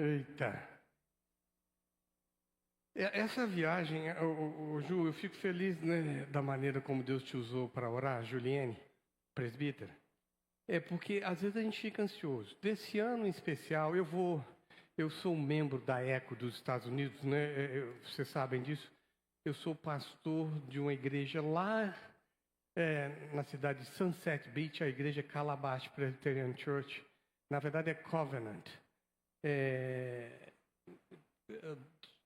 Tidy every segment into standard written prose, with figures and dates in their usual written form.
Eita. Essa viagem, Ju, eu fico feliz, né, da maneira como Deus te usou para orar, Juliane, presbítera. É porque às vezes a gente fica ansioso. Desse ano em especial, eu sou um membro da ECO dos Estados Unidos, né? Vocês sabem disso. Eu sou pastor de uma igreja lá na cidade de Sunset Beach, a igreja Calabash Presbyterian Church. Na verdade é Covenant.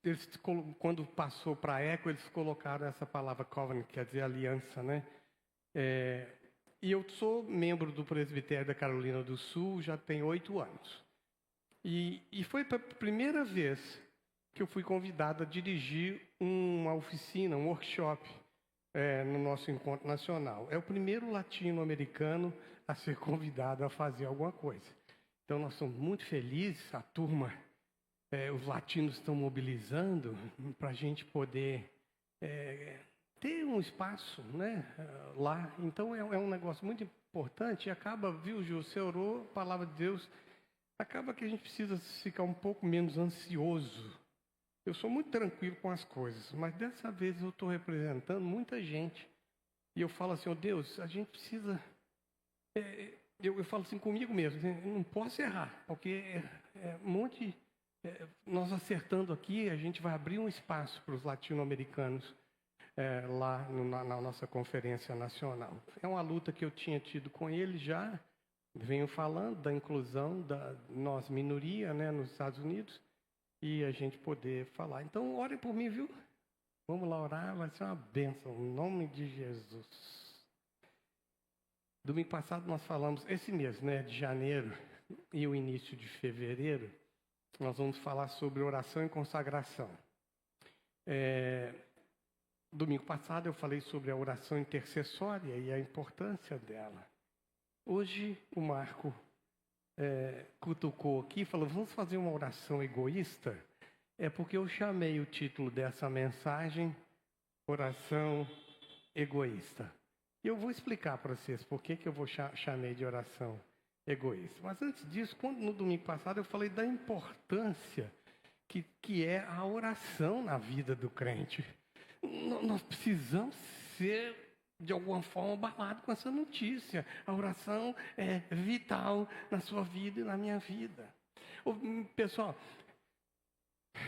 Eles, quando passou para a ECO, eles colocaram essa palavra covenant, quer dizer aliança, né? E eu sou membro do presbitério da Carolina do Sul já tem 8 anos. E foi a primeira vez que eu fui convidado a dirigir uma oficina, um workshop no nosso encontro nacional. É o primeiro latino-americano a ser convidado a fazer alguma coisa. Então nós somos muito felizes, a turma... os latinos estão mobilizando para a gente poder ter um espaço, né, lá. Então é um negócio muito importante. E acaba, viu, Ju, você orou, a palavra de Deus, acaba que a gente precisa ficar um pouco menos ansioso. Eu sou muito tranquilo com as coisas, mas dessa vez eu estou representando muita gente. E eu falo assim, Deus, a gente precisa... eu falo assim comigo mesmo, não posso errar, porque um monte... nós acertando aqui, a gente vai abrir um espaço para os latino-americanos lá na nossa conferência nacional. É uma luta que eu tinha tido com eles já, venho falando da inclusão da nossa minoria, né, nos Estados Unidos, e a gente poder falar. Então, orem por mim, viu? Vamos lá orar, vai ser uma bênção, em nome de Jesus. Domingo passado nós falamos, esse mês, né, de janeiro e o início de fevereiro, nós vamos falar sobre oração e consagração. Domingo passado eu falei sobre a oração intercessória e a importância dela. Hoje o Marco cutucou aqui e falou, vamos fazer uma oração egoísta? É porque eu chamei o título dessa mensagem, Oração Egoísta. E eu vou explicar para vocês por que eu chamei de oração egoísta. Mas antes disso, no domingo passado eu falei da importância que é a oração na vida do crente. Nós precisamos ser, de alguma forma, abalados com essa notícia. A oração é vital na sua vida e na minha vida. Pessoal,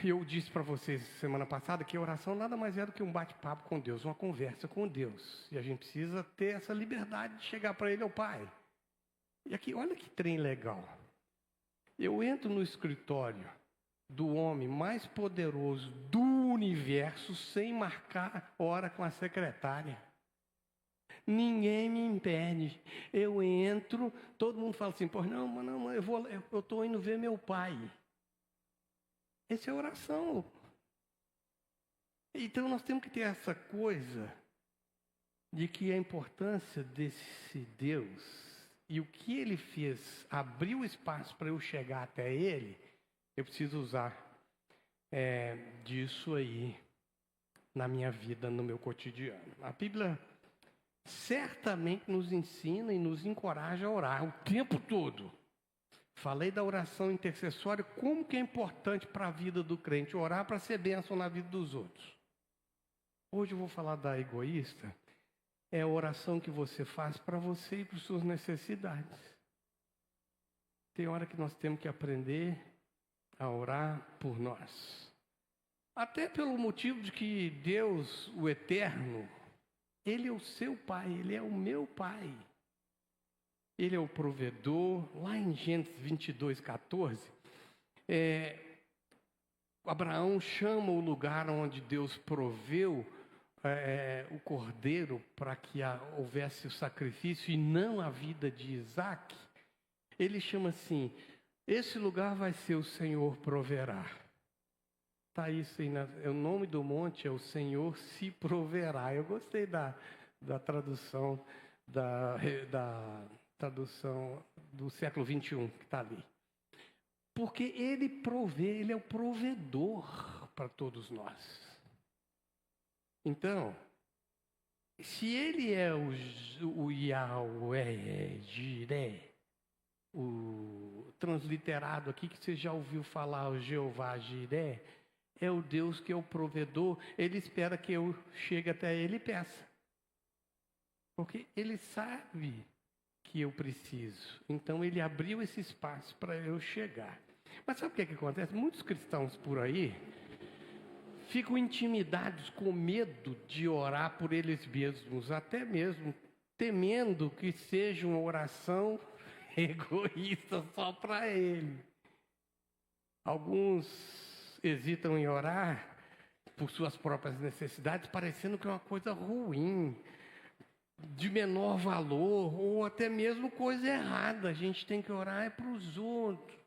eu disse para vocês semana passada que a oração nada mais é do que um bate-papo com Deus, uma conversa com Deus. E a gente precisa ter essa liberdade de chegar para Ele, ao Pai. E aqui, olha que trem legal. Eu entro no escritório do homem mais poderoso do universo sem marcar hora com a secretária. Ninguém me impede. Eu entro, todo mundo fala assim, pois não, eu estou indo ver meu pai. Essa é a oração. Então nós temos que ter essa coisa de que a importância desse Deus e o que Ele fez, abriu espaço para eu chegar até Ele, eu preciso usar disso aí na minha vida, no meu cotidiano. A Bíblia certamente nos ensina e nos encoraja a orar o tempo todo. Falei da oração intercessória, como que é importante para a vida do crente orar para ser bênção na vida dos outros. Hoje eu vou falar da egoísta. É a oração que você faz para você e para as suas necessidades. Tem hora que nós temos que aprender a orar por nós. Até pelo motivo de que Deus, o Eterno, Ele é o seu Pai, Ele é o meu Pai. Ele é o provedor. Lá em Gênesis 22, 14, Abraão chama o lugar onde Deus proveu o cordeiro para que houvesse o sacrifício e não a vida de Isaac. Ele chama assim, esse lugar vai ser o Senhor proverá. Está isso aí, o nome do monte é o Senhor se proverá. Eu gostei da tradução, da tradução do século 21 que está ali. Porque Ele provê, Ele é o provedor para todos nós. Então, se Ele é o Yahweh, Jireh, o transliterado aqui, que você já ouviu falar, o Jeová Jiré, é o Deus que é o provedor. Ele espera que eu chegue até ele e peça. Porque ele sabe que eu preciso. Então ele abriu esse espaço para eu chegar. Mas sabe o que é que acontece? Muitos cristãos por aí ficam intimidados com medo de orar por eles mesmos, até mesmo temendo que seja uma oração egoísta só para ele. Alguns hesitam em orar por suas próprias necessidades, parecendo que é uma coisa ruim, de menor valor, ou até mesmo coisa errada. A gente tem que orar para os outros.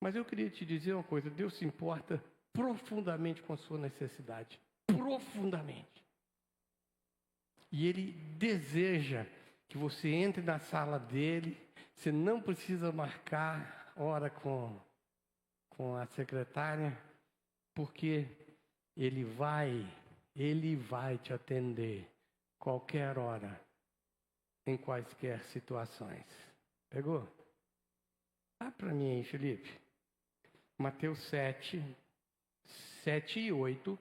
Mas eu queria te dizer uma coisa: Deus se importa profundamente com a sua necessidade. Profundamente. E Ele deseja que você entre na sala dele. Você não precisa marcar hora com a secretária, porque Ele vai te atender qualquer hora, em quaisquer situações. Pegou? Ah, para mim aí, Felipe. Mateus 7 e 8.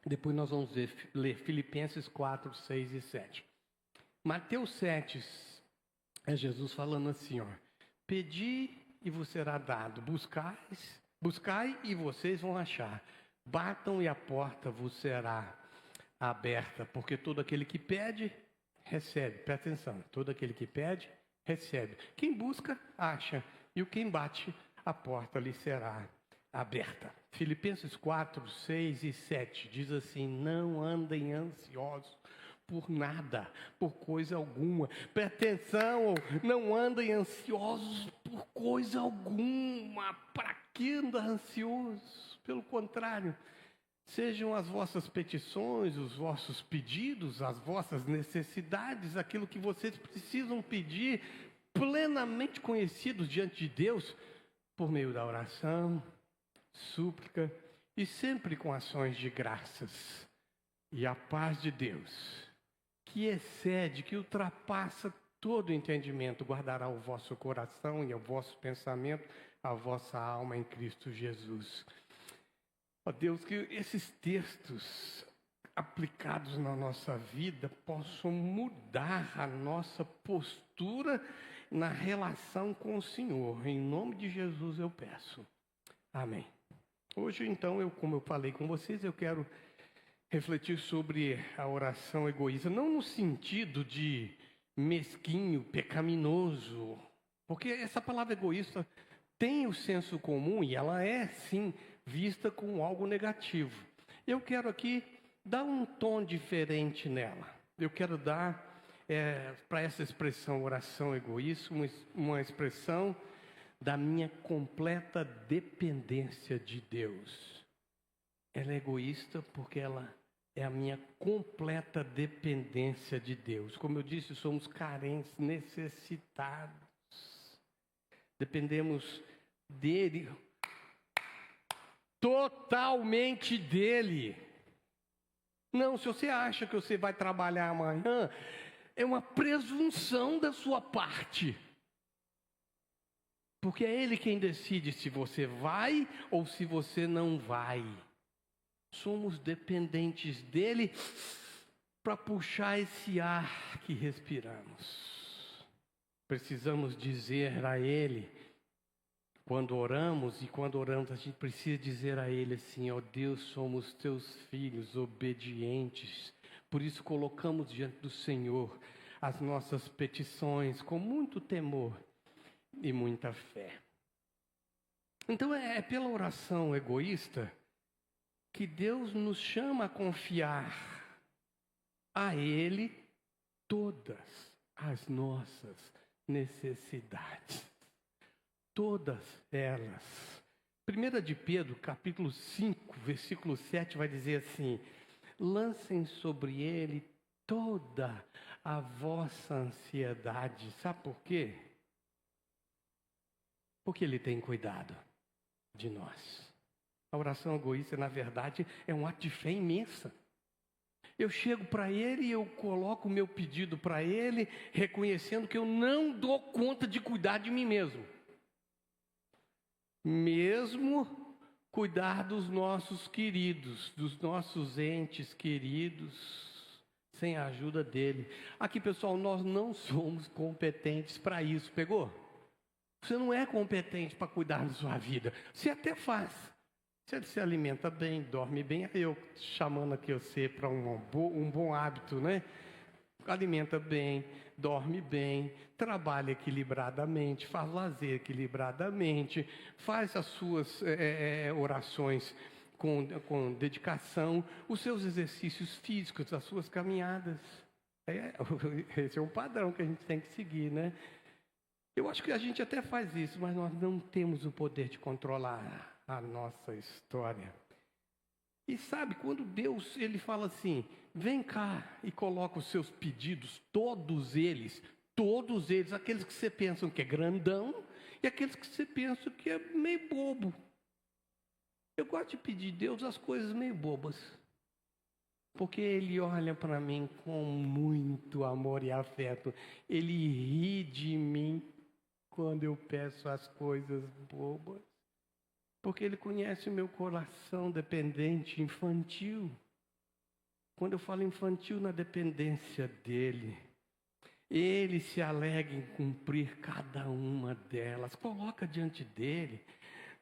Depois nós vamos ler Filipenses 4, 6 e 7. Mateus 7 é Jesus falando assim, ó: pedi e vos será dado, buscai e vocês vão achar, batam e a porta vos será aberta, porque todo aquele que pede, recebe. Presta atenção, todo aquele que pede, recebe. Quem busca, acha, e o quem bate, a porta lhe será aberta. Filipenses 4, 6 e 7 diz assim: não andem ansiosos por nada, por coisa alguma. Presta atenção, não andem ansiosos por coisa alguma. Para que andar ansioso? Pelo contrário, sejam as vossas petições, os vossos pedidos, as vossas necessidades, aquilo que vocês precisam pedir, plenamente conhecidos diante de Deus, por meio da oração, súplica e sempre com ações de graças. E a paz de Deus, que excede, que ultrapassa todo entendimento, guardará o vosso coração e o vosso pensamento, a vossa alma em Cristo Jesus. Ó Deus, que esses textos aplicados na nossa vida possam mudar a nossa postura na relação com o Senhor. Em nome de Jesus eu peço. Amém. Hoje, então, como eu falei com vocês, eu quero refletir sobre a oração egoísta, não no sentido de mesquinho, pecaminoso, porque essa palavra egoísta tem o senso comum e ela é, sim, vista como algo negativo. Eu quero aqui dar um tom diferente nela. Eu quero dar para essa expressão oração egoísta uma expressão da minha completa dependência de Deus. Ela é egoísta porque ela é a minha completa dependência de Deus. Como eu disse, somos carentes, necessitados. Dependemos dele, totalmente dele. Não, se você acha que você vai trabalhar amanhã, é uma presunção da sua parte. Porque é Ele quem decide se você vai ou se você não vai. Somos dependentes dEle para puxar esse ar que respiramos. Precisamos dizer a Ele, quando oramos, a gente precisa dizer a Ele assim: ó Deus, somos Teus filhos obedientes. Por isso colocamos diante do Senhor as nossas petições com muito temor e muita fé. Então é pela oração egoísta que Deus nos chama a confiar a Ele todas as nossas necessidades. Todas elas. 1 de Pedro, capítulo 5, versículo 7, vai dizer assim: lancem sobre Ele toda a vossa ansiedade. Sabe por quê? Porque Ele tem cuidado de nós. A oração egoísta, na verdade, é um ato de fé imensa. Eu chego para Ele e eu coloco o meu pedido para Ele, reconhecendo que eu não dou conta de cuidar de mim mesmo. Mesmo cuidar dos nossos queridos, dos nossos entes queridos, sem a ajuda dele. Aqui, pessoal, nós não somos competentes para isso, pegou? Você não é competente para cuidar da sua vida. Você até faz. Você se alimenta bem, dorme bem. Eu chamando aqui você para um bom hábito, né? Alimenta bem, dorme bem, trabalha equilibradamente, faz lazer equilibradamente, faz as suas orações com dedicação, os seus exercícios físicos, as suas caminhadas. Esse é um padrão que a gente tem que seguir, né? Eu acho que a gente até faz isso, mas nós não temos o poder de controlar a nossa história. E sabe, quando Deus ele fala assim, vem cá e coloca os seus pedidos, todos eles, aqueles que você pensa que é grandão e aqueles que você pensa que é meio bobo. Eu gosto de pedir a Deus as coisas meio bobas, porque Ele olha para mim com muito amor e afeto. Ele ri de mim quando eu peço as coisas bobas, porque Ele conhece o meu coração dependente, infantil. Quando eu falo infantil, na dependência dEle, Ele se alegra em cumprir cada uma delas, coloca diante dEle.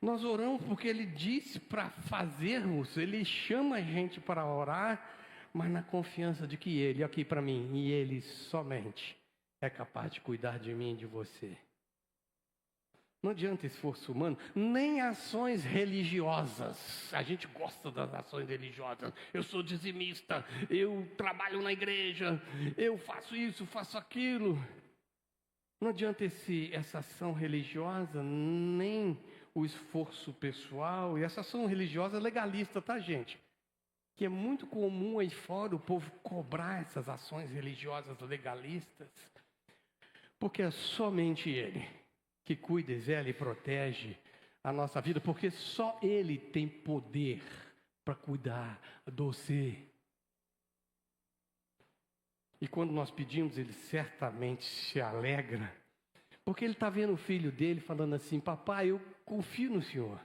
Nós oramos porque Ele disse para fazermos, Ele chama a gente para orar, mas na confiança de que Ele, aqui para mim, e Ele somente é capaz de cuidar de mim e de você. Não adianta esforço humano, nem ações religiosas. A gente gosta das ações religiosas. Eu sou dizimista, eu trabalho na igreja, eu faço isso, faço aquilo. Não adianta essa ação religiosa, nem o esforço pessoal. E essa ação religiosa é legalista, tá, gente? Que é muito comum aí fora o povo cobrar essas ações religiosas legalistas. Porque é somente Ele que cuida, zela e protege a nossa vida, porque só Ele tem poder para cuidar de você. E quando nós pedimos, Ele certamente se alegra, porque Ele está vendo o filho dele falando assim, papai, eu confio no Senhor.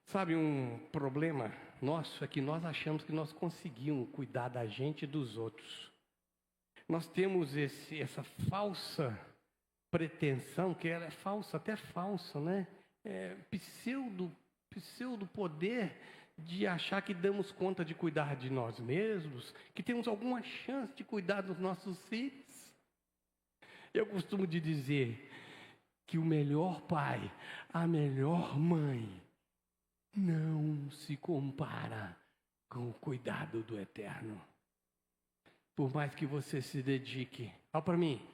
Sabe, um problema nosso é que nós achamos que nós conseguimos cuidar da gente e dos outros. Nós temos essa falsa pretensão, que ela é falsa, até falsa, né? Pseudo poder de achar que damos conta de cuidar de nós mesmos, que temos alguma chance de cuidar dos nossos filhos. Eu costumo de dizer que o melhor pai, a melhor mãe, não se compara com o cuidado do Eterno. Por mais que você se dedique, olha para mim,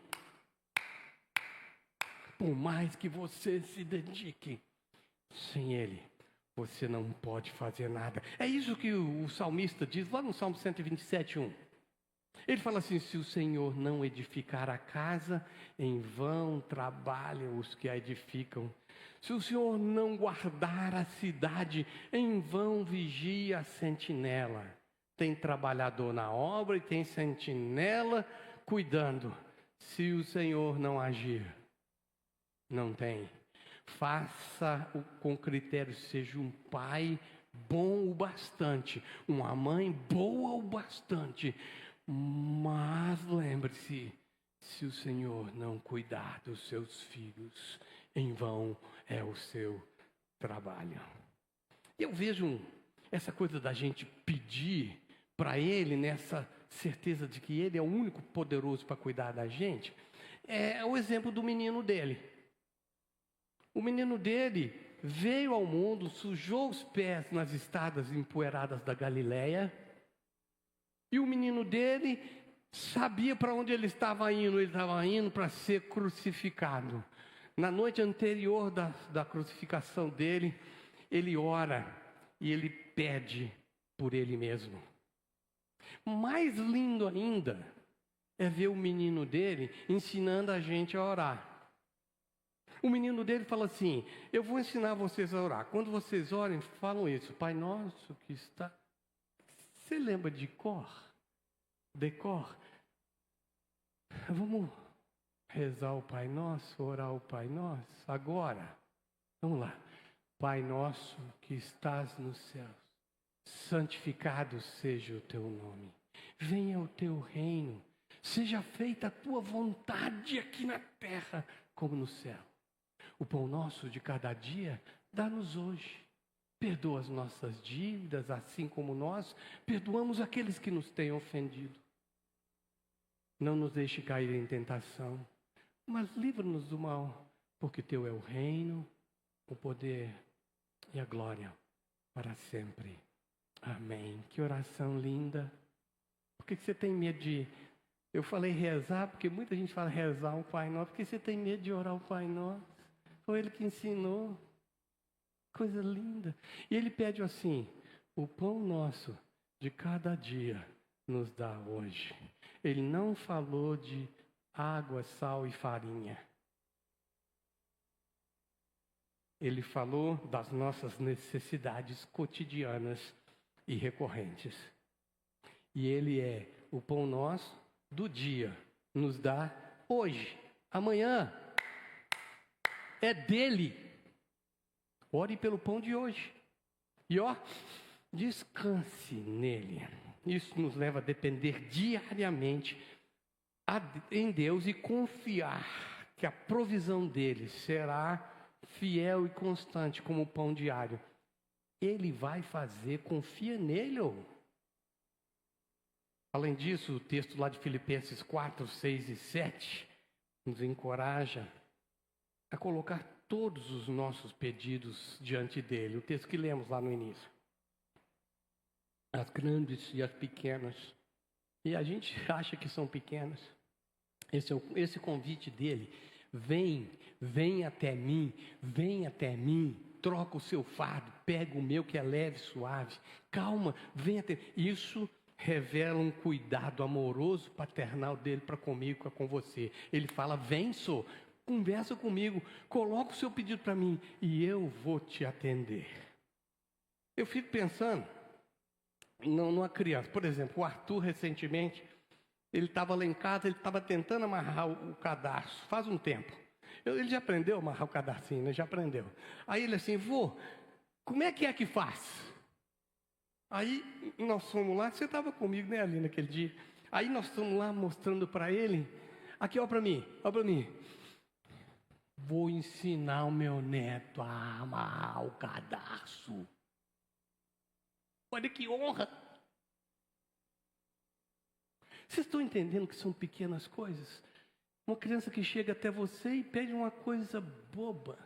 por mais que você se dedique, sem Ele, você não pode fazer nada. É isso que o salmista diz lá no Salmo 127:1. Ele fala assim, se o Senhor não edificar a casa, em vão trabalham os que a edificam. Se o Senhor não guardar a cidade, em vão vigia a sentinela. Tem trabalhador na obra e tem sentinela cuidando. Se o Senhor não agir, não tem. Faça com critério, seja um pai bom o bastante, uma mãe boa o bastante. Mas lembre-se, se o Senhor não cuidar dos seus filhos, em vão é o seu trabalho. Eu vejo essa coisa da gente pedir para Ele, nessa certeza de que Ele é o único poderoso para cuidar da gente, é o exemplo do menino dele. O menino dele veio ao mundo, sujou os pés nas estradas empoeiradas da Galileia, e o menino dele sabia para onde ele estava indo para ser crucificado. Na noite anterior da crucificação dele, ele ora e ele pede por ele mesmo. Mais lindo ainda é ver o menino dele ensinando a gente a orar. O menino dele fala assim: eu vou ensinar vocês a orar. Quando vocês orem, falam isso: Pai nosso que está... Você lembra de cor? Decor? Vamos rezar o Pai Nosso, orar o Pai Nosso? Agora, vamos lá. Pai nosso que estás nos céus, santificado seja o teu nome. Venha o teu reino. Seja feita a tua vontade aqui na terra como no céu. O pão nosso de cada dia, dá-nos hoje. Perdoa as nossas dívidas, assim como nós perdoamos aqueles que nos têm ofendido. Não nos deixe cair em tentação, mas livra-nos do mal, porque teu é o reino, o poder e a glória para sempre. Amém. Que oração linda. Por que você tem medo de... Eu falei rezar, porque muita gente fala rezar o Pai Nosso. Por que você tem medo de orar o Pai Nosso? Foi Ele que ensinou. Coisa linda. E Ele pede assim: o pão nosso de cada dia nos dá hoje. Ele não falou de água, sal e farinha. Ele falou das nossas necessidades cotidianas e recorrentes. E Ele é o pão nosso do dia. Nos dá hoje. Amanhã é dele. Ore pelo pão de hoje. E descanse nele. Isso nos leva a depender diariamente em Deus e confiar que a provisão dele será fiel e constante como o pão diário. Ele vai fazer, confia nele. Além disso, o texto lá de Filipenses 4, 6 e 7 nos encoraja a colocar todos os nossos pedidos diante dele. O texto que lemos lá no início. As grandes e as pequenas. E a gente acha que são pequenas. Esse convite dele: vem até mim, troca o seu fardo, pega o meu que é leve e suave. Calma, vem até... Isso revela um cuidado amoroso, paternal dele para comigo e com você. Ele fala: vem, conversa comigo, coloca o seu pedido para mim e eu vou te atender. Eu fico pensando numa criança. Por exemplo, o Arthur recentemente, ele estava lá em casa, ele estava tentando amarrar o cadarço, faz um tempo. Ele já aprendeu a amarrar o cadarcinho, né? Já aprendeu. Aí ele assim: vô, como é que faz? Aí nós fomos lá, você estava comigo, né, ali naquele dia. Aí nós fomos lá mostrando para ele. Aqui, ó para mim. Vou ensinar o meu neto a amarrar o cadarço. Olha que honra. Vocês estão entendendo que são pequenas coisas? Uma criança que chega até você e pede uma coisa boba,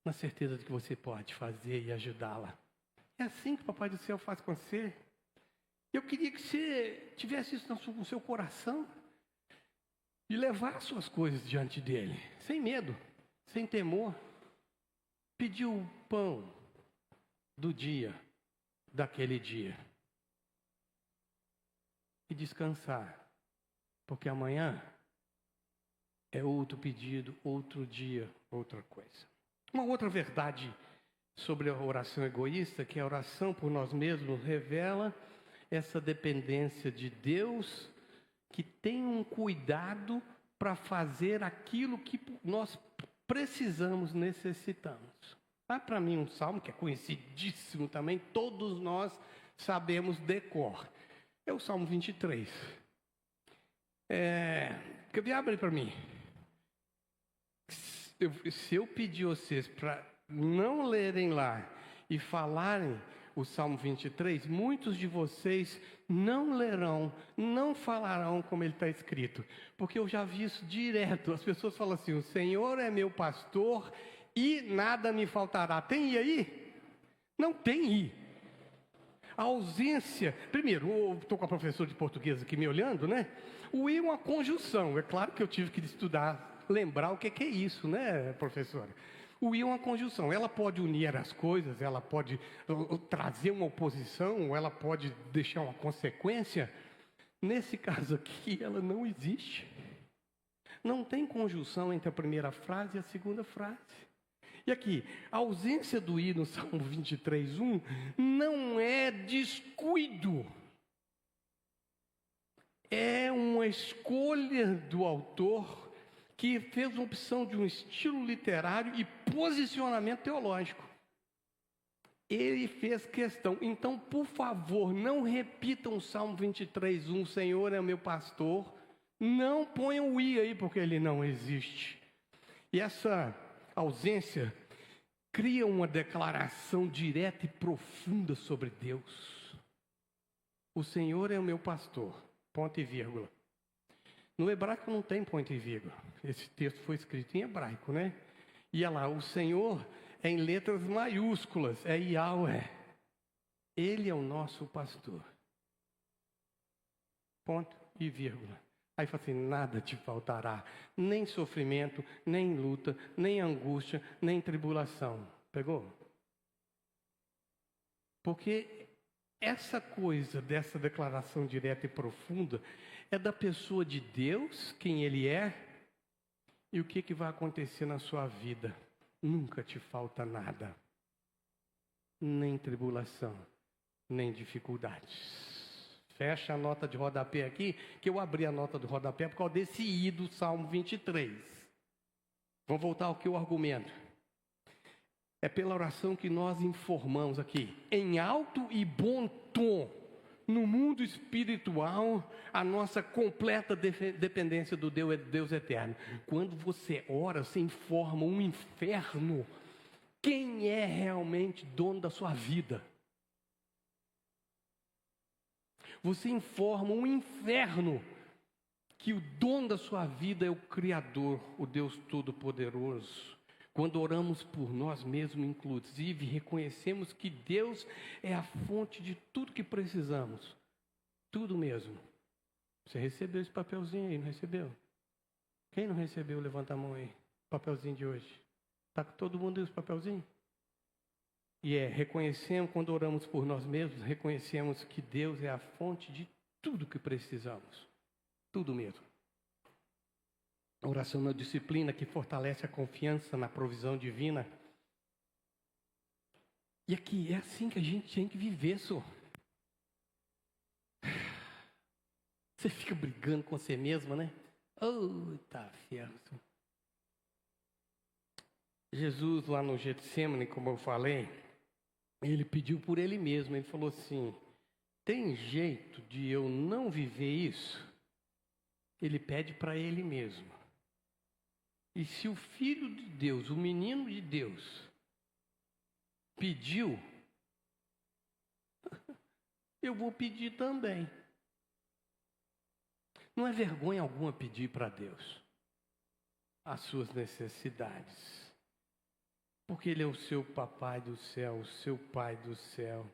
na certeza de que você pode fazer e ajudá-la. É assim que o Papai do Céu faz com você. Eu queria que você tivesse isso no seu coração e levar suas coisas diante dele, sem medo, sem temor. Pedir o pão do dia, daquele dia. E descansar, porque amanhã é outro pedido, outro dia, outra coisa. Uma outra verdade sobre a oração egoísta, que a oração por nós mesmos revela essa dependência de Deus, que tem um cuidado para fazer aquilo que nós precisamos, necessitamos. Há para mim um salmo que é conhecidíssimo também, todos nós sabemos de cor. É o Salmo 23. Abre para mim. Se eu pedir vocês para não lerem lá e falarem o Salmo 23, muitos de vocês não lerão, não falarão como ele está escrito. Porque eu já vi isso direto. As pessoas falam assim: o Senhor é meu pastor e nada me faltará. Tem I aí? Não tem I. A ausência... Primeiro, eu estou com a professora de português aqui me olhando, né? O I é uma conjunção. É claro que eu tive que estudar, lembrar o que é isso, né, professora? O I é uma conjunção. Ela pode unir as coisas, ela pode trazer uma oposição, ela pode deixar uma consequência. Nesse caso aqui, ela não existe. Não tem conjunção entre a primeira frase e a segunda frase. E aqui, a ausência do i no Salmo 23:1 não é descuido. É uma escolha do autor que fez uma opção de um estilo literário e posicionamento teológico. Ele fez questão. Então, por favor, não repitam o Salmo 23:1, o Senhor é meu pastor. Não ponham o i aí, porque ele não existe. E essa ausência cria uma declaração direta e profunda sobre Deus. O Senhor é o meu pastor, ponto e vírgula. No hebraico não tem ponto e vírgula. Esse texto foi escrito em hebraico, né? E olha lá, o Senhor é em letras maiúsculas, é Yahweh. Ele é o nosso pastor. Ponto e vírgula. Aí fala assim, nada te faltará, nem sofrimento, nem luta, nem angústia, nem tribulação. Pegou? Porque essa coisa dessa declaração direta e profunda é da pessoa de Deus, quem Ele é, e o que vai acontecer na sua vida. Nunca te falta nada, nem tribulação, nem dificuldades. Fecha a nota de rodapé aqui, que eu abri a nota de rodapé por causa desse i do Salmo 23. Vamos voltar ao que eu argumento. É pela oração que nós informamos aqui, em alto e bom tom, no mundo espiritual, a nossa completa dependência do Deus eterno. Quando você ora, você informa um inferno. Quem é realmente dono da sua vida? Você informa um inferno que o dono da sua vida é o Criador, o Deus Todo-Poderoso. Quando oramos por nós mesmos, inclusive, reconhecemos que Deus é a fonte de tudo que precisamos. Tudo mesmo. Você recebeu esse papelzinho aí, não recebeu? Quem não recebeu, levanta a mão aí. Papelzinho de hoje. Está com todo mundo aí os papelzinhos? E reconhecemos, quando oramos por nós mesmos, reconhecemos que Deus é a fonte de tudo que precisamos. Tudo mesmo. A oração é uma disciplina que fortalece a confiança na provisão divina. E aqui, é assim que a gente tem que viver, só. Você fica brigando com você mesma, né? Oh, tá ferro. Jesus, lá no Getsemane, como eu falei, ele pediu por ele mesmo. Ele falou assim, tem jeito de eu não viver isso? Ele pede para ele mesmo. E se o Filho de Deus, o menino de Deus, pediu, eu vou pedir também. Não é vergonha alguma pedir para Deus as suas necessidades. Porque Ele é o seu papai do céu, o seu pai do céu.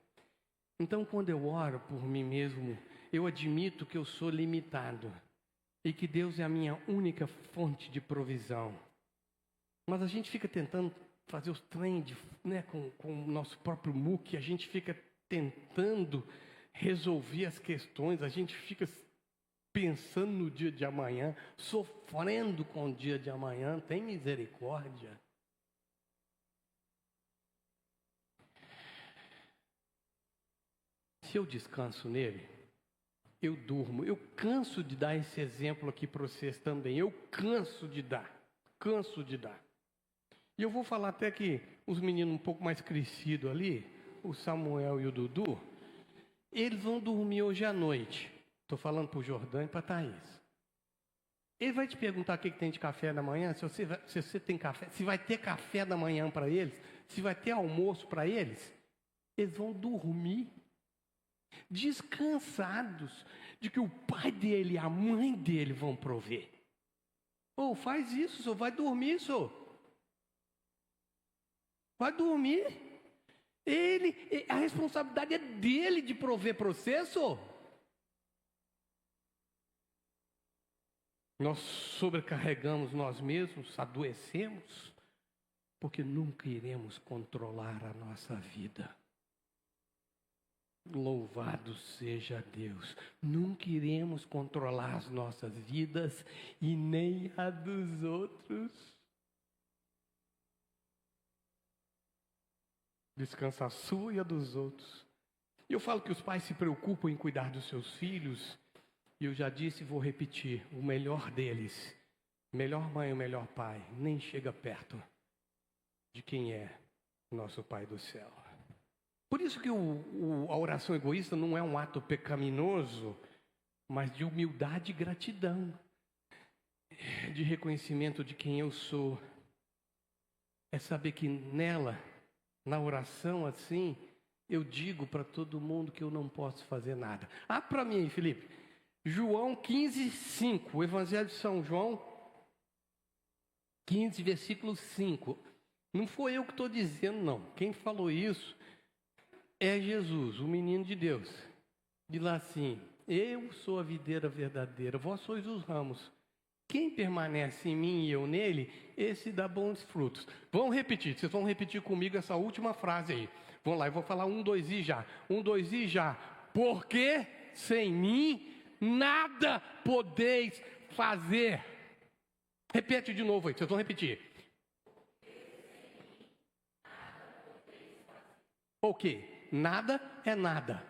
Então, quando eu oro por mim mesmo, eu admito que eu sou limitado. E que Deus é a minha única fonte de provisão. Mas a gente fica tentando fazer os trem né, com o nosso próprio muque. A gente fica tentando resolver as questões. A gente fica pensando no dia de amanhã, sofrendo com o dia de amanhã. Tem misericórdia. Se eu descanso nele, eu durmo. Eu canso de dar esse exemplo aqui para vocês também. Eu canso de dar. E eu vou falar até que os meninos um pouco mais crescidos ali, o Samuel e o Dudu, eles vão dormir hoje à noite. Estou falando para o Jordão e para a Thaís. Ele vai te perguntar o que tem de café da manhã, se você tem café, se vai ter café da manhã para eles, se vai ter almoço para eles. Eles vão dormir descansados de que o pai dele e a mãe dele vão prover. Ou faz isso, só vai dormir, só. Vai dormir. A responsabilidade é dele de prover para você, só. Nós sobrecarregamos nós mesmos, adoecemos, porque nunca iremos controlar a nossa vida. Louvado seja Deus. Não queremos controlar as nossas vidas e nem a dos outros. Descansa a sua e a dos outros. Eu falo que os pais se preocupam em cuidar dos seus filhos. E eu já disse e vou repetir. O melhor deles, melhor mãe, o melhor pai, nem chega perto de quem é nosso Pai do céu. Por isso que a oração egoísta não é um ato pecaminoso, mas de humildade e gratidão, de reconhecimento de quem eu sou. É saber que nela, na oração assim, eu digo para todo mundo que eu não posso fazer nada. Para mim, Felipe, João 15:5, o Evangelho de São João 15, versículo 5. Não foi eu que estou dizendo, não. Quem falou isso é Jesus, o menino de Deus. Diz lá assim: eu sou a videira verdadeira, vós sois os ramos. Quem permanece em mim e eu nele, esse dá bons frutos. Vamos repetir, vocês vão repetir comigo essa última frase aí. Vamos lá, eu vou falar 1, 2 e já. 1, 2 e já. Porque sem mim nada podeis fazer. Repete de novo aí, vocês vão repetir. O quê? Nada é nada.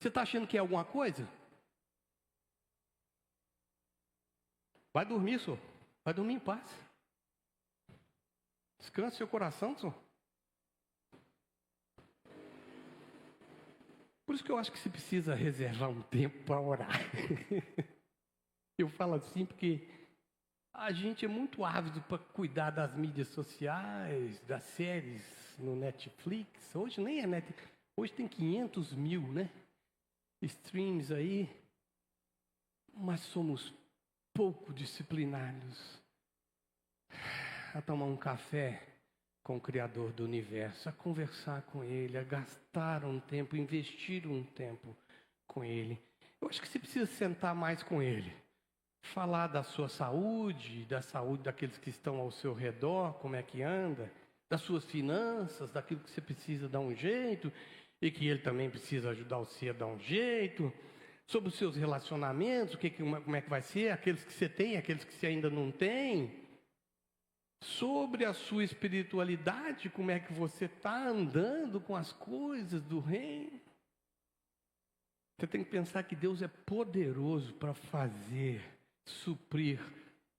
Você está achando que é alguma coisa? Vai dormir, senhor. Vai dormir em paz. Descanse seu coração, senhor. Por isso que eu acho que você precisa reservar um tempo para orar. Eu falo assim porque a gente é muito ávido para cuidar das mídias sociais, das séries no Netflix. Hoje nem é Netflix. Hoje tem 500 mil, né? Streams aí. Mas somos pouco disciplinados a tomar um café com o Criador do Universo, a conversar com Ele, a gastar um tempo, investir um tempo com Ele. Eu acho que você precisa sentar mais com Ele. Falar da sua saúde, da saúde daqueles que estão ao seu redor, como é que anda, das suas finanças, daquilo que você precisa dar um jeito e que ele também precisa ajudar você a dar um jeito, sobre os seus relacionamentos, como é que vai ser, aqueles que você tem, aqueles que você ainda não tem, sobre a sua espiritualidade, como é que você está andando com as coisas do reino. Você tem que pensar que Deus é poderoso para fazer, suprir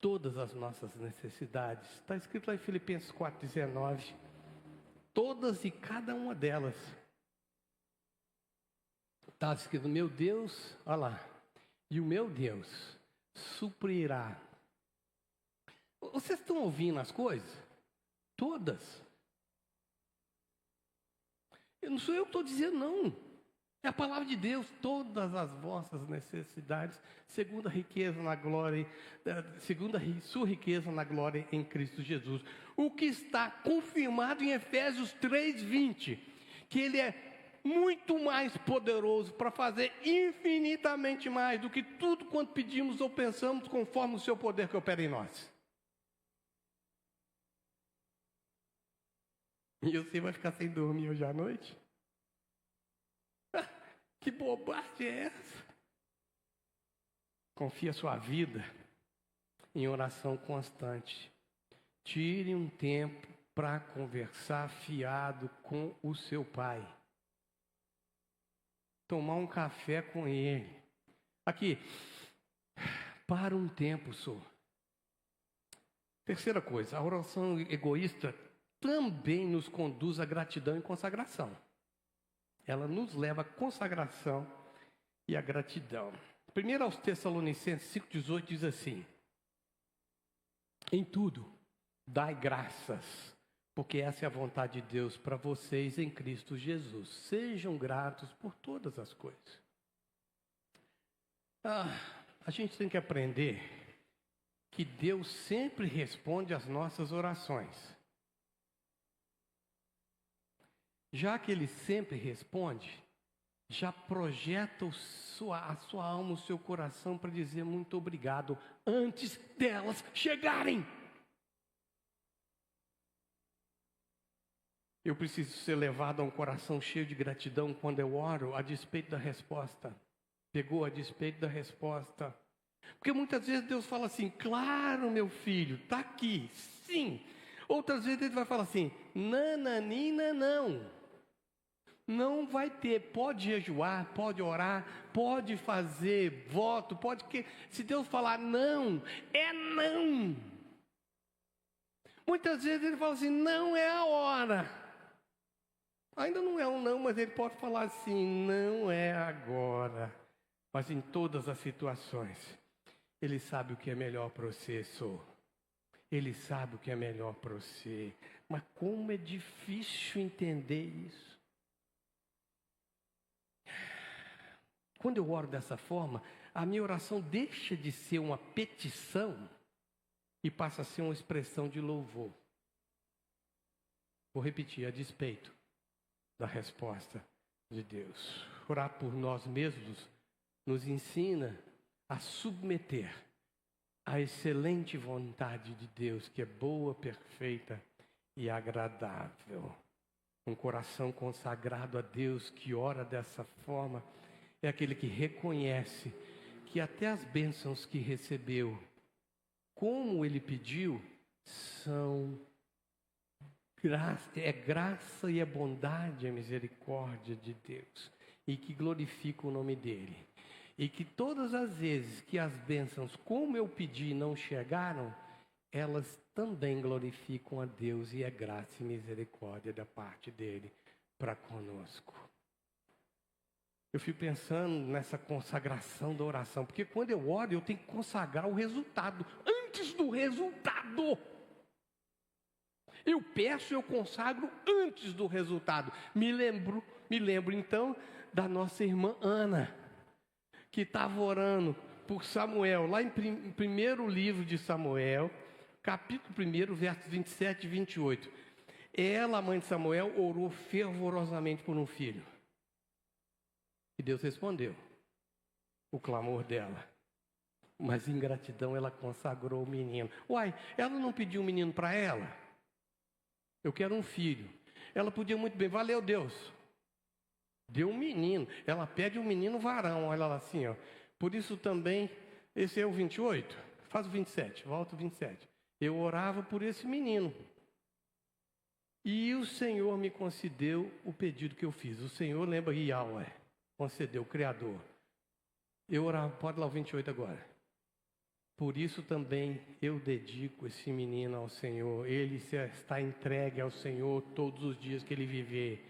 todas as nossas necessidades. Está escrito lá em Filipenses 4,19. Todas e cada uma delas. Está escrito: meu Deus, olha lá. E o meu Deus suprirá. Vocês estão ouvindo as coisas? Todas. Não sou eu que estou dizendo, não. É a palavra de Deus, todas as vossas necessidades, segundo a riqueza na glória, segundo a sua riqueza na glória em Cristo Jesus. O que está confirmado em Efésios 3:20, que Ele é muito mais poderoso para fazer infinitamente mais do que tudo quanto pedimos ou pensamos, conforme o seu poder que opera em nós. E você vai ficar sem dormir hoje à noite? Que bobagem é essa? Confie a sua vida em oração constante. Tire um tempo para conversar fiado com o seu pai. Tomar um café com ele. Aqui, para um tempo só. Terceira coisa, a oração egoísta também nos conduz à gratidão e consagração. Ela nos leva à consagração e à gratidão. Primeiro aos Tessalonicenses 5,18 diz assim: em tudo, dai graças, porque essa é a vontade de Deus para vocês em Cristo Jesus. Sejam gratos por todas as coisas. A gente tem que aprender que Deus sempre responde às nossas orações. Já que Ele sempre responde, já projeta a sua alma, o seu coração para dizer muito obrigado antes delas chegarem. Eu preciso ser levado a um coração cheio de gratidão quando eu oro a despeito da resposta. Pegou a despeito da resposta. Porque muitas vezes Deus fala assim, claro, meu filho, está aqui, sim. Outras vezes Ele vai falar assim, nananina, não. Não vai ter, pode jejuar, pode orar, pode fazer voto, pode que. Se Deus falar não, é não. Muitas vezes Ele fala assim, não é a hora. Ainda não é um não, mas Ele pode falar assim, não é agora. Mas em todas as situações, Ele sabe o que é melhor para você, Ele sabe o que é melhor para você. Mas como é difícil entender isso. Quando eu oro dessa forma, a minha oração deixa de ser uma petição e passa a ser uma expressão de louvor. Vou repetir, a despeito da resposta de Deus. Orar por nós mesmos nos ensina a submeter à excelente vontade de Deus, que é boa, perfeita e agradável. Um coração consagrado a Deus que ora dessa forma é aquele que reconhece que até as bênçãos que recebeu, como ele pediu, são graça e é bondade, a misericórdia de Deus, e que glorifica o nome dele. E que todas as vezes que as bênçãos, como eu pedi, não chegaram, elas também glorificam a Deus e é graça e misericórdia da parte dele para conosco. Eu fico pensando nessa consagração da oração, porque quando eu oro, eu tenho que consagrar o resultado, antes do resultado. Eu peço, eu consagro antes do resultado. Me lembro então da nossa irmã Ana, que estava orando por Samuel, lá em primeiro livro de Samuel, capítulo 1, versos 27 e 28. Ela, a mãe de Samuel, orou fervorosamente por um filho. E Deus respondeu o clamor dela. Mas em gratidão ela consagrou o menino. Uai, ela não pediu um menino para ela? Eu quero um filho. Ela podia muito bem, valeu Deus. Deu um menino. Ela pede um menino varão, olha lá assim, ó. Por isso também, esse é o 28? Faz o 27, volta o 27. Eu orava por esse menino. E o Senhor me concedeu o pedido que eu fiz. O Senhor, lembra Yahweh, concedeu, o Criador. Eu orava, pode lá o 28 agora. Por isso também eu dedico esse menino ao Senhor. Ele está entregue ao Senhor todos os dias que ele viver.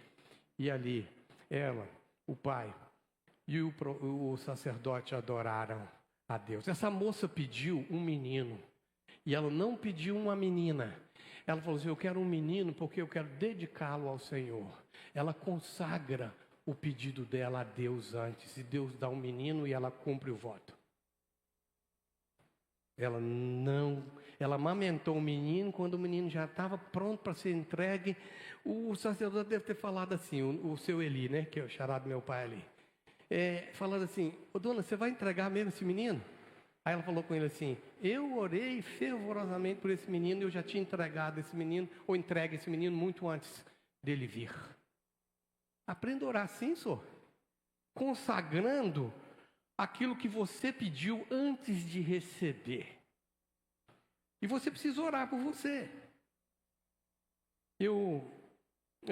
E ali, ela, o pai e o sacerdote adoraram a Deus. Essa moça pediu um menino. E ela não pediu uma menina. Ela falou assim, eu quero um menino porque eu quero dedicá-lo ao Senhor. Ela consagra o pedido dela a Deus antes. E Deus dá um menino e ela cumpre o voto. Ela amamentou o menino, quando o menino já estava pronto para ser entregue, o sacerdote deve ter falado assim, o seu Eli, né, que é o xará do meu pai ali, falando assim, ô dona, você vai entregar mesmo esse menino? Aí ela falou com ele assim, eu orei fervorosamente por esse menino, eu já tinha entregado esse menino, ou entregue esse menino muito antes dele vir. Aprenda a orar assim, senhor, consagrando aquilo que você pediu antes de receber. E você precisa orar por você. Eu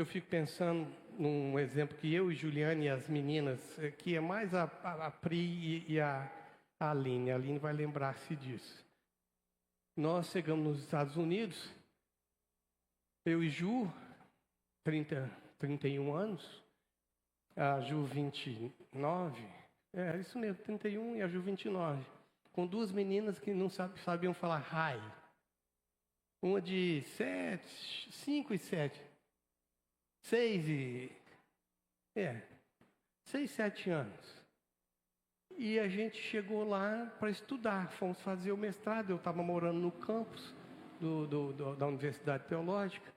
fico pensando num exemplo que eu e Juliane e as meninas, que é mais a Pri e a Aline. A Aline vai lembrar-se disso. Nós chegamos nos Estados Unidos, eu e Ju, 31 anos, a Ju 29, isso mesmo, 31 e a Ju 29, com duas meninas que não sabiam falar hi. Uma de 5 e 7, 6, 7 anos. E a gente chegou lá para estudar, fomos fazer o mestrado, eu estava morando no campus da Universidade Teológica,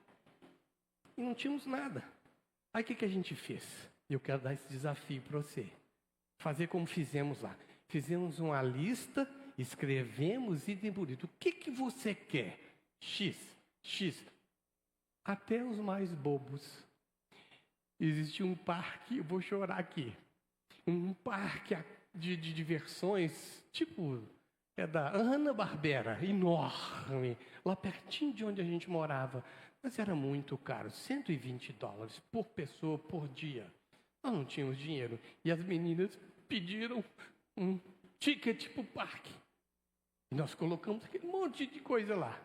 e não tínhamos nada. Aí o que a gente fez? Eu quero dar esse desafio para você. Fazer como fizemos lá. Fizemos uma lista, escrevemos item por item. O que você quer? X. até os mais bobos. Existia um parque, eu vou chorar aqui, um parque de diversões, tipo, é da Hanna-Barbera, enorme, lá pertinho de onde a gente morava. Mas era muito caro, $120 por pessoa, por dia. Nós não tínhamos dinheiro. E as meninas pediram um ticket para o parque. E nós colocamos aquele monte de coisa lá.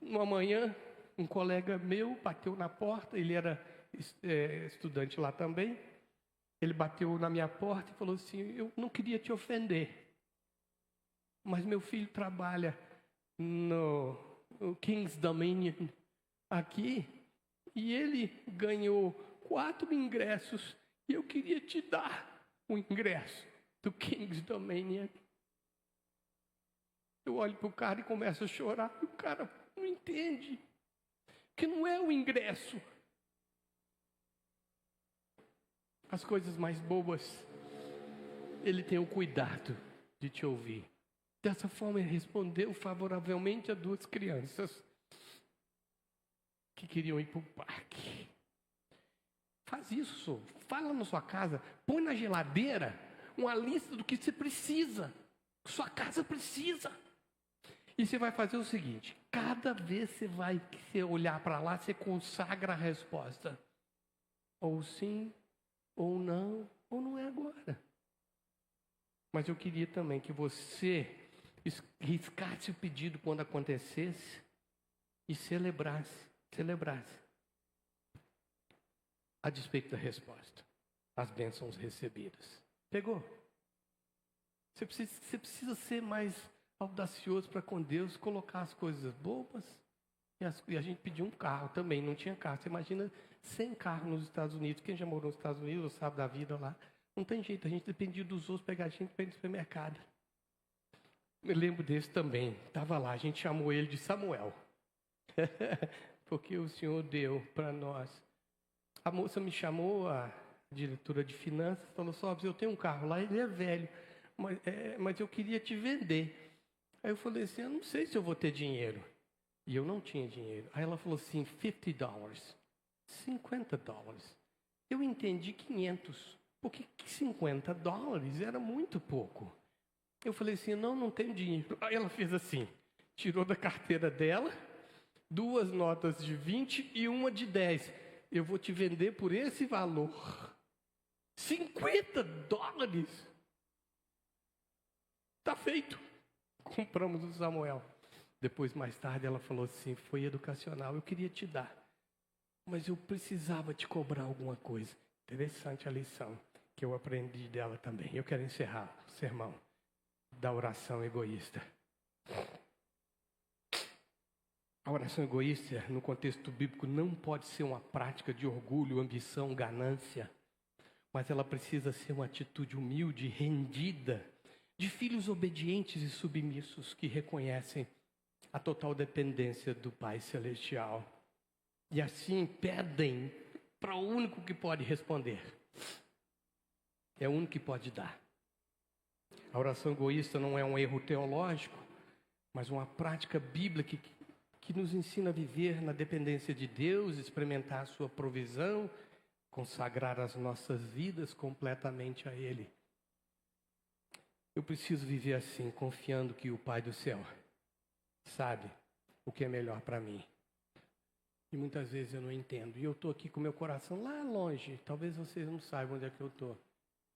Uma manhã, um colega meu bateu na porta, ele era estudante lá também. Ele bateu na minha porta e falou assim: eu não queria te ofender, mas meu filho trabalha no King's Dominion aqui, e ele ganhou 4 ingressos, e eu queria te dar o ingresso do King's Dominion. Eu olho para o cara e começo a chorar, e o cara não entende que não é o ingresso. As coisas mais bobas, ele tem o cuidado de te ouvir. Dessa forma, ele respondeu favoravelmente a 2 crianças que queriam ir para o parque. Faz isso, fala na sua casa, põe na geladeira uma lista do que você precisa, que sua casa precisa. E você vai fazer o seguinte: cada vez que você olhar para lá, você consagra a resposta. Ou sim, ou não é agora. Mas eu queria também que você riscasse o pedido quando acontecesse e celebrasse, a despeito da resposta, as bênçãos recebidas. Pegou? Você precisa ser mais audacioso para com Deus, colocar as coisas bobas. E a gente pediu um carro também, não tinha carro. Você imagina 100 carros nos Estados Unidos. Quem já morou nos Estados Unidos sabe da vida lá. Não tem jeito, a gente dependia dos outros pegar a gente para ir no supermercado. Me lembro desse também. Estava lá, a gente chamou ele de Samuel. Porque o Senhor deu para nós. A moça me chamou, a diretora de finanças, falou: Sobs, eu tenho um carro lá, ele é velho, mas eu queria te vender. Aí eu falei assim: eu não sei se eu vou ter dinheiro. E eu não tinha dinheiro. Aí ela falou assim: $50. $50. Eu entendi 500. Porque $50 era muito pouco. Eu falei assim: não tenho dinheiro. Aí ela fez assim, tirou da carteira dela 2 notas de 20 e uma de 10. Eu vou te vender por esse valor. $50. Tá feito. Compramos o Samuel. Depois, mais tarde, ela falou assim: foi educacional, eu queria te dar, mas eu precisava te cobrar alguma coisa. Interessante a lição que eu aprendi dela também. Eu quero encerrar o sermão da oração egoísta. A oração egoísta, no contexto bíblico, não pode ser uma prática de orgulho, ambição, ganância, mas ela precisa ser uma atitude humilde, rendida, de filhos obedientes e submissos que reconhecem a total dependência do Pai Celestial. E assim pedem para o único que pode responder. É o único que pode dar. A oração egoísta não é um erro teológico, mas uma prática bíblica que nos ensina a viver na dependência de Deus, experimentar a sua provisão, consagrar as nossas vidas completamente a Ele. Eu preciso viver assim, confiando que o Pai do céu sabe o que é melhor para mim. E muitas vezes eu não entendo. E eu estou aqui com meu coração lá longe. Talvez vocês não saibam onde é que eu estou.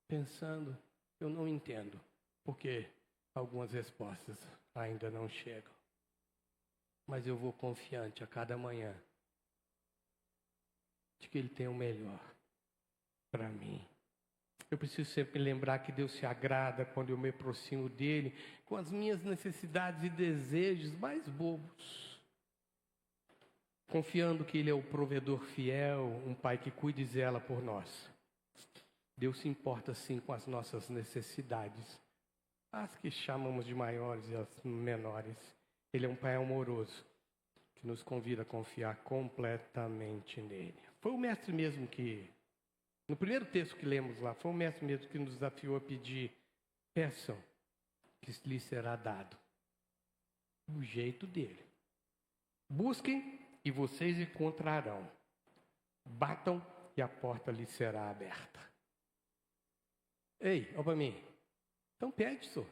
Pensando, eu não entendo. Porque algumas respostas ainda não chegam. Mas eu vou confiante a cada manhã de que Ele tem o melhor para mim. Eu preciso sempre lembrar que Deus se agrada quando eu me aproximo dEle com as minhas necessidades e desejos mais bobos. Confiando que Ele é o provedor fiel, um Pai que cuida e zela por nós. Deus se importa sim com as nossas necessidades, as que chamamos de maiores e as menores. Ele é um Pai amoroso que nos convida a confiar completamente nele. Foi o mestre mesmo que, no primeiro texto que lemos lá, foi o mestre mesmo que nos desafiou a pedir: peçam, que lhes será dado. Do jeito dele. Busquem e vocês encontrarão. Batam e a porta lhes será aberta. Ei, olha para mim. Então pede, senhor.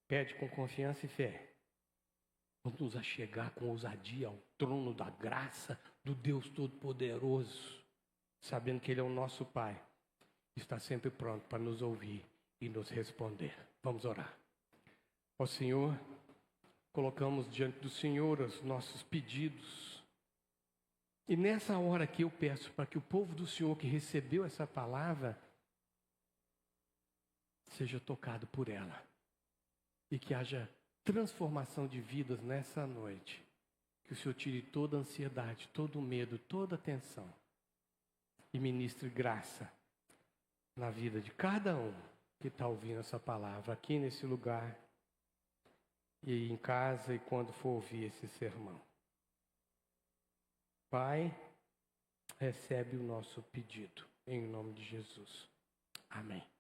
Pede com confiança e fé. Vamos nos achegar com ousadia ao trono da graça do Deus Todo-Poderoso, sabendo que Ele é o nosso Pai. Está sempre pronto para nos ouvir e nos responder. Vamos orar. Ó Senhor, colocamos diante do Senhor os nossos pedidos. E nessa hora aqui eu peço para que o povo do Senhor que recebeu essa palavra seja tocado por ela. E que haja transformação de vidas nessa noite. Que o Senhor tire toda a ansiedade, todo o medo, toda a tensão. E ministre graça na vida de cada um que está ouvindo essa palavra aqui nesse lugar. E em casa e quando for ouvir esse sermão. Pai, recebe o nosso pedido. Em nome de Jesus. Amém.